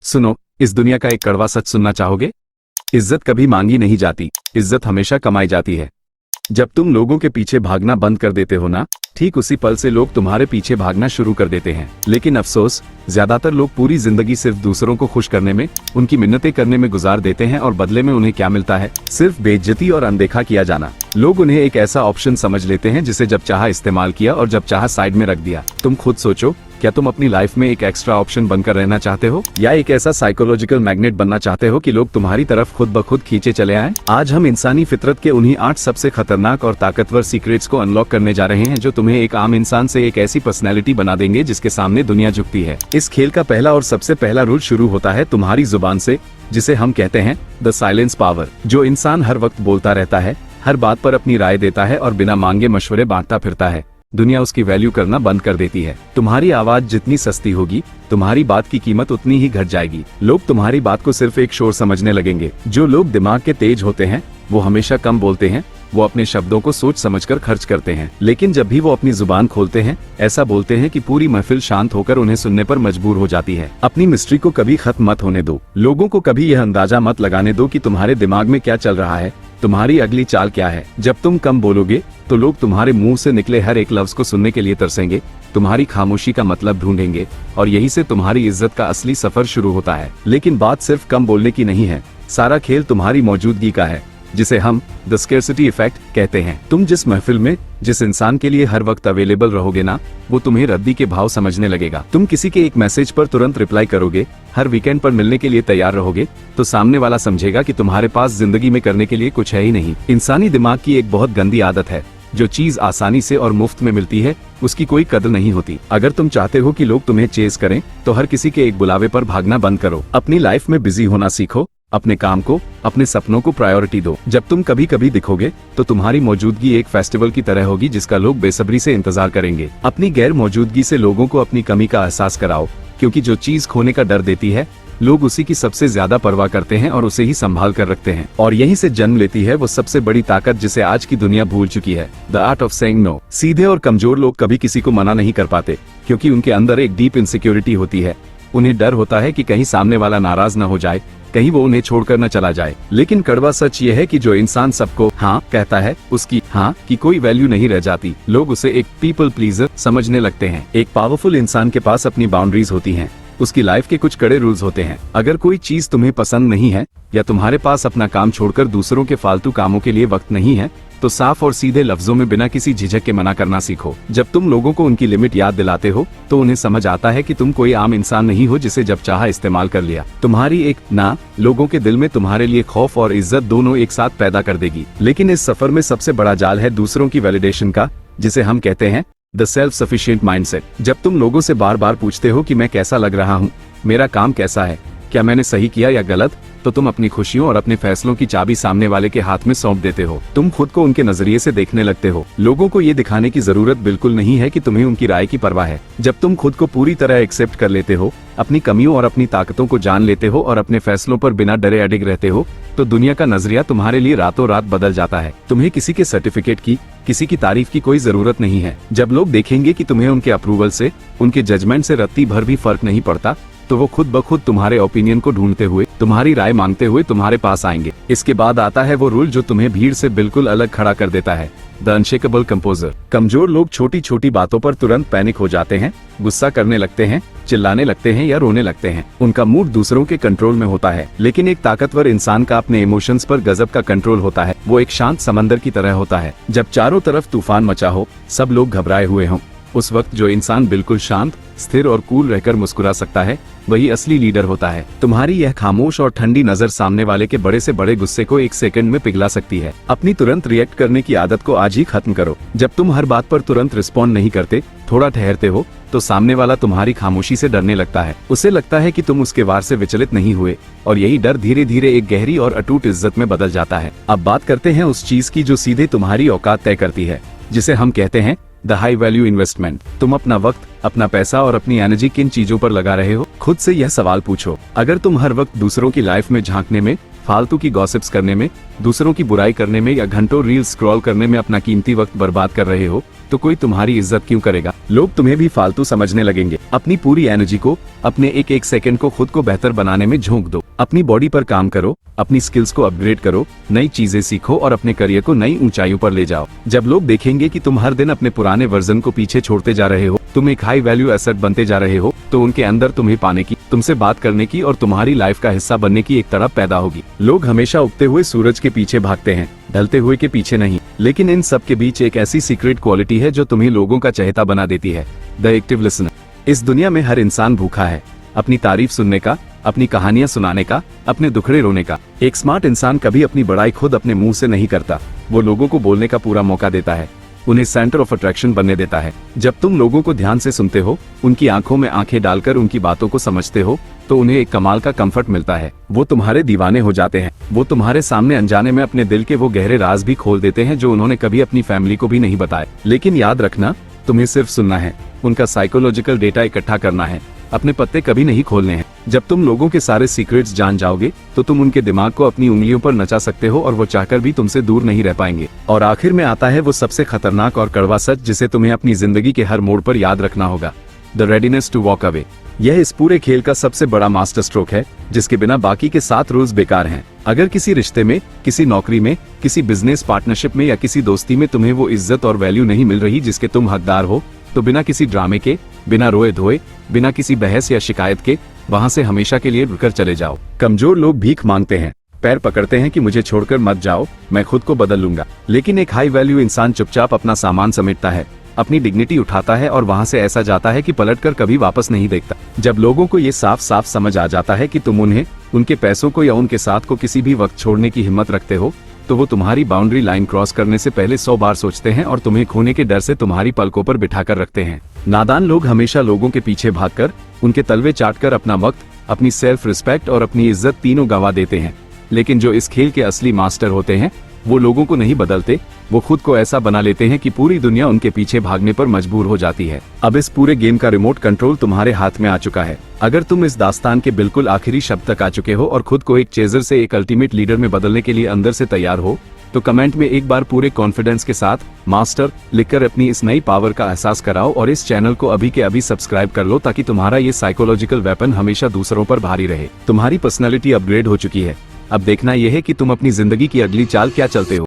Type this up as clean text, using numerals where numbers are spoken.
सुनो, इस दुनिया का एक कड़वा सच सुनना चाहोगे? इज्जत कभी मांगी नहीं जाती, इज्जत हमेशा कमाई जाती है। जब तुम लोगों के पीछे भागना बंद कर देते हो ना, ठीक उसी पल से लोग तुम्हारे पीछे भागना शुरू कर देते हैं। लेकिन अफसोस, ज्यादातर लोग पूरी जिंदगी सिर्फ दूसरों को खुश करने में, उनकी मिन्नतें करने में गुजार देते हैं और बदले में उन्हें क्या मिलता है? सिर्फ बेइज्जती और अनदेखा किया जाना। लोग उन्हें एक ऐसा ऑप्शन समझ लेते हैं जिसे जब चाहा इस्तेमाल किया और जब चाहा साइड में रख दिया। तुम खुद सोचो, क्या तुम अपनी लाइफ में एक एक्स्ट्रा ऑप्शन बनकर रहना चाहते हो, या एक ऐसा साइकोलॉजिकल मैग्नेट बनना चाहते हो कि लोग तुम्हारी तरफ खुद ब खुद खींचे चले आए? आज हम इंसानी फितरत के उन्हीं 8 सबसे खतरनाक और ताकतवर सीक्रेट्स को अनलॉक करने जा रहे हैं, जो तुम्हें एक आम इंसान से एक ऐसी पर्सनैलिटी बना देंगे जिसके सामने दुनिया झुकती है। इस खेल का पहला और सबसे पहला रूल शुरू होता है तुम्हारी जुबान से, जिसे हम कहते हैं द साइलेंस पावर। जो इंसान हर वक्त बोलता रहता है, हर बात पर अपनी राय देता है और बिना मांगे मशवरे बांटता फिरता है, दुनिया उसकी वैल्यू करना बंद कर देती है। तुम्हारी आवाज जितनी सस्ती होगी, तुम्हारी बात की कीमत उतनी ही घट जाएगी। लोग तुम्हारी बात को सिर्फ एक शोर समझने लगेंगे। जो लोग दिमाग के तेज होते हैं, वो हमेशा कम बोलते हैं। वो अपने शब्दों को सोच समझकर खर्च करते हैं, लेकिन जब भी वो अपनी जुबान खोलते हैं, ऐसा बोलते हैं कि पूरी महफिल शांत होकर उन्हें सुनने पर मजबूर हो जाती है। अपनी मिस्ट्री को कभी खत्म मत होने दो। लोगों को कभी यह अंदाजा मत लगाने दो कि तुम्हारे दिमाग में क्या चल रहा है, तुम्हारी अगली चाल क्या है। जब तुम कम बोलोगे, तो लोग तुम्हारे मुंह से निकले हर एक लफ्ज को सुनने के लिए तरसेंगे, तुम्हारी खामोशी का मतलब ढूंढेंगे, और यही से तुम्हारी इज्जत का असली सफर शुरू होता है। लेकिन बात सिर्फ कम बोलने की नहीं है, सारा खेल तुम्हारी मौजूदगी का है, जिसे हम द स्केर्सिटी इफेक्ट कहते हैं। तुम जिस महफिल में, जिस इंसान के लिए हर वक्त अवेलेबल रहोगे ना, वो तुम्हें रद्दी के भाव समझने लगेगा। तुम किसी के एक मैसेज पर तुरंत रिप्लाई करोगे, हर वीकेंड पर मिलने के लिए तैयार रहोगे, तो सामने वाला समझेगा कि तुम्हारे पास जिंदगी में करने के लिए कुछ है ही नहीं। इंसानी दिमाग की एक बहुत गंदी आदत है, जो चीज आसानी से और मुफ्त में मिलती है, उसकी कोई कदर नहीं होती। अगर तुम चाहते हो कि लोग तुम्हें चेज करें, तो हर किसी के एक बुलावे पर भागना बंद करो। अपनी लाइफ में बिजी होना सीखो, अपने काम को, अपने सपनों को प्रायोरिटी दो। जब तुम कभी कभी दिखोगे, तो तुम्हारी मौजूदगी एक फेस्टिवल की तरह होगी जिसका लोग बेसब्री से इंतजार करेंगे। अपनी गैर मौजूदगी से लोगों को अपनी कमी का एहसास कराओ, क्योंकि जो चीज खोने का डर देती है, लोग उसी की सबसे ज्यादा परवाह करते हैं और उसे ही संभाल कर रखते हैं। और यहीं से जन्म लेती है वो सबसे बड़ी ताकत जिसे आज की दुनिया भूल चुकी है, the art of saying no. सीधे और कमजोर लोग कभी किसी को मना नहीं कर पाते, क्योंकि उनके अंदर एक डीप इनसिक्योरिटी होती है। उन्हें डर होता है कि कहीं सामने वाला नाराज न हो जाए, कहीं वो उन्हें छोड़कर न चला जाए। लेकिन कड़वा सच ये है कि जो इंसान सबको हाँ कहता है, उसकी हाँ की कोई वैल्यू नहीं रह जाती। लोग उसे एक पीपल प्लीजर समझने लगते हैं। एक पावरफुल इंसान के पास अपनी बाउंड्रीज होती हैं, उसकी लाइफ के कुछ कड़े रूल्स होते हैं। अगर कोई चीज तुम्हें पसंद नहीं है, या तुम्हारे पास अपना काम छोड़कर दूसरों के फालतू कामों के लिए वक्त नहीं है, तो साफ और सीधे लफ्जों में बिना किसी झिझक के मना करना सीखो। जब तुम लोगों को उनकी लिमिट याद दिलाते हो, तो उन्हें समझ आता है कि तुम कोई आम इंसान नहीं हो जिसे जब चाहा इस्तेमाल कर लिया। तुम्हारी एक ना लोगों के दिल में तुम्हारे लिए खौफ और इज्जत दोनों एक साथ पैदा कर देगी। लेकिन इस सफर में सबसे बड़ा जाल है दूसरों की वैलिडेशन का, जिसे हम कहते हैं द सेल्फ सफिशिएंट माइंडसेट। जब तुम लोगों से बार बार पूछते हो कि मैं कैसा लग रहा हूँ, मेरा काम कैसा है, क्या मैंने सही किया या गलत, तो तुम अपनी खुशियों और अपने फैसलों की चाबी सामने वाले के हाथ में सौंप देते हो। तुम खुद को उनके नजरिए से देखने लगते हो। लोगों को ये दिखाने की जरूरत बिल्कुल नहीं है कि तुम्हें उनकी राय की परवाह है। जब तुम खुद को पूरी तरह एक्सेप्ट कर लेते हो, अपनी कमियों और अपनी ताकतों को जान लेते हो और अपने फैसलों पर बिना डरे अडिग रहते हो, तो दुनिया का नजरिया तुम्हारे लिए रातों रात बदल जाता है। तुम्हें किसी के सर्टिफिकेट की, किसी की तारीफ की कोई जरूरत नहीं है। जब लोग देखेंगे कि तुम्हें उनके अप्रूवल से, उनके जजमेंट से रत्ती भर भी फर्क नहीं पड़ता, तो वो खुद ब खुद तुम्हारे ओपिनियन को ढूंढते हुए, तुम्हारी राय मांगते हुए तुम्हारे पास आएंगे। इसके बाद आता है वो रूल जो तुम्हें भीड़ से बिल्कुल अलग खड़ा कर देता है, द अनशेकेबल कंपोजर। कमजोर लोग छोटी छोटी बातों पर तुरंत पैनिक हो जाते हैं, गुस्सा करने लगते हैं, चिल्लाने लगते हैं या रोने लगते हैं। उनका मूड दूसरों के कंट्रोल में होता है। लेकिन एक ताकतवर इंसान का अपने इमोशंस पर गजब का कंट्रोल होता है। वो एक शांत समंदर की तरह होता है। जब चारों तरफ तूफान मचा हो, सब लोग घबराए हुए हों, उस वक्त जो इंसान बिल्कुल शांत, स्थिर और कूल रहकर मुस्कुरा सकता है, वही असली लीडर होता है। तुम्हारी यह खामोश और ठंडी नजर सामने वाले के बड़े से बड़े गुस्से को एक सेकंड में पिघला सकती है। अपनी तुरंत रिएक्ट करने की आदत को आज ही खत्म करो। जब तुम हर बात पर तुरंत रिस्पॉन्ड नहीं करते, थोड़ा ठहरते हो, तो सामने वाला तुम्हारी खामोशी से डरने लगता है। उसे लगता है कि तुम उसके वार से विचलित नहीं हुए, और यही डर धीरे धीरे एक गहरी और अटूट इज्जत में बदल जाता है। अब बात करते हैं उस चीज की जो सीधे तुम्हारी औकात तय करती है, जिसे हम कहते हैं द हाई वैल्यू इन्वेस्टमेंट। तुम अपना वक्त, अपना पैसा और अपनी एनर्जी किन चीजों पर लगा रहे हो? खुद से यह सवाल पूछो। अगर तुम हर वक्त दूसरों की लाइफ में झांकने में, फालतू की गॉसिप्स करने में, दूसरों की बुराई करने में या घंटों रील्स स्क्रॉल करने में अपना कीमती वक्त बर्बाद कर रहे हो, तो कोई तुम्हारी इज्जत क्यों करेगा। लोग तुम्हें भी फालतू समझने लगेंगे। अपनी पूरी एनर्जी को, अपने एक एक सेकंड को खुद को बेहतर बनाने में झोंक दो। अपनी बॉडी पर काम करो, अपनी स्किल्स को अपग्रेड करो, नई चीजें सीखो और अपने करियर को नई ऊंचाइयों पर ले जाओ। जब लोग देखेंगे कि तुम हर दिन अपने पुराने वर्जन को पीछे छोड़ते जा रहे हो, तुम एक हाई वैल्यू एसेट बनते जा रहे हो, तो उनके अंदर तुम्हें पाने की, तुमसे बात करने की और तुम्हारी लाइफ का हिस्सा बनने की एक तड़प पैदा होगी। लोग हमेशा उगते हुए सूरज के पीछे भागते हैं, ढलते हुए के पीछे नहीं। लेकिन इन सब के बीच एक ऐसी सीक्रेट क्वालिटी है जो तुम्हें लोगों का चहेता बना देती है, द एक्टिव लिसनर। इस दुनिया में हर इंसान भूखा है अपनी तारीफ सुनने का, अपनी कहानियां सुनाने का, अपने दुखड़े रोने का। एक स्मार्ट इंसान कभी अपनी बड़ाई खुद अपने मुंह से नहीं करता, वो लोगों को बोलने का पूरा मौका देता है, उन्हें सेंटर ऑफ अट्रैक्शन बनने देता है। जब तुम लोगों को ध्यान से सुनते हो, उनकी आंखों में आंखें डालकर उनकी बातों को समझते हो, तो उन्हें एक कमाल का कंफर्ट मिलता है। वो तुम्हारे दीवाने हो जाते हैं। वो तुम्हारे सामने अनजाने में अपने दिल के वो गहरे राज भी खोल देते हैं जो उन्होंने कभी अपनी फैमिली को भी नहीं बताए। लेकिन याद रखना, तुम्हें सिर्फ सुनना है, उनका साइकोलॉजिकल डेटा इकट्ठा करना है, अपने पत्ते कभी नहीं खोलने हैं। जब तुम लोगों के सारे सीक्रेट्स जान जाओगे, तो तुम उनके दिमाग को अपनी उंगलियों पर नचा सकते हो और वो चाहकर भी तुमसे दूर नहीं रह पाएंगे। और आखिर में आता है वो सबसे खतरनाक और कड़वा सच जिसे तुम्हें अपनी जिंदगी के हर मोड़ पर याद रखना होगा, the readiness to walk away. यह इस पूरे खेल का सबसे बड़ा मास्टर स्ट्रोक है, जिसके बिना बाकी के 7 रूल्स बेकार हैं। अगर किसी रिश्ते में, किसी नौकरी में, किसी बिजनेस पार्टनरशिप में या किसी दोस्ती में तुम्हें वो इज्जत और वैल्यू नहीं मिल रही जिसके तुम हकदार हो, तो बिना किसी ड्रामे के, बिना रोए धोए, बिना किसी बहस या शिकायत के वहां से हमेशा के लिए रुककर चले जाओ। कमजोर लोग भीख मांगते हैं, पैर पकड़ते हैं कि मुझे छोड़कर मत जाओ, मैं खुद को बदल लूंगा। लेकिन एक हाई वैल्यू इंसान चुपचाप अपना सामान समेटता है, अपनी डिग्निटी उठाता है और वहां से ऐसा जाता है कि पलटकर कभी वापस नहीं देखता। जब लोगों को ये साफ साफ समझ आ जाता है कि तुम उन्हें, उनके पैसों को या उनके साथ को किसी भी वक्त छोड़ने की हिम्मत रखते हो, तो वो तुम्हारी बाउंड्री लाइन क्रॉस करने से पहले 100 बार सोचते हैं और तुम्हें खोने के डर से तुम्हारी पलकों पर बिठाकर रखते हैं। नादान लोग हमेशा लोगों के पीछे भागकर, उनके तलवे चाटकर अपना वक्त, अपनी सेल्फ रिस्पेक्ट और अपनी इज्जत तीनों गंवा देते हैं। लेकिन जो इस खेल के असली मास्टर होते हैं, वो लोगों को नहीं बदलते, वो खुद को ऐसा बना लेते हैं कि पूरी दुनिया उनके पीछे भागने पर मजबूर हो जाती है। अब इस पूरे गेम का रिमोट कंट्रोल तुम्हारे हाथ में आ चुका है। अगर तुम इस दास्तान के बिल्कुल आखिरी शब्द तक आ चुके हो और खुद को एक चेजर से एक अल्टीमेट लीडर में बदलने के लिए अंदर से तैयार हो, तो कमेंट में एक बार पूरे कॉन्फिडेंस के साथ मास्टर लिखकर अपनी इस नई पावर का एहसास कराओ और इस चैनल को अभी के अभी सब्सक्राइब कर लो, ताकि तुम्हारा ये साइकोलॉजिकल वेपन हमेशा दूसरों पर भारी रहे। तुम्हारी पर्सनैलिटी अपग्रेड हो चुकी है, अब देखना यह है कि तुम अपनी जिंदगी की अगली चाल क्या चलते हो।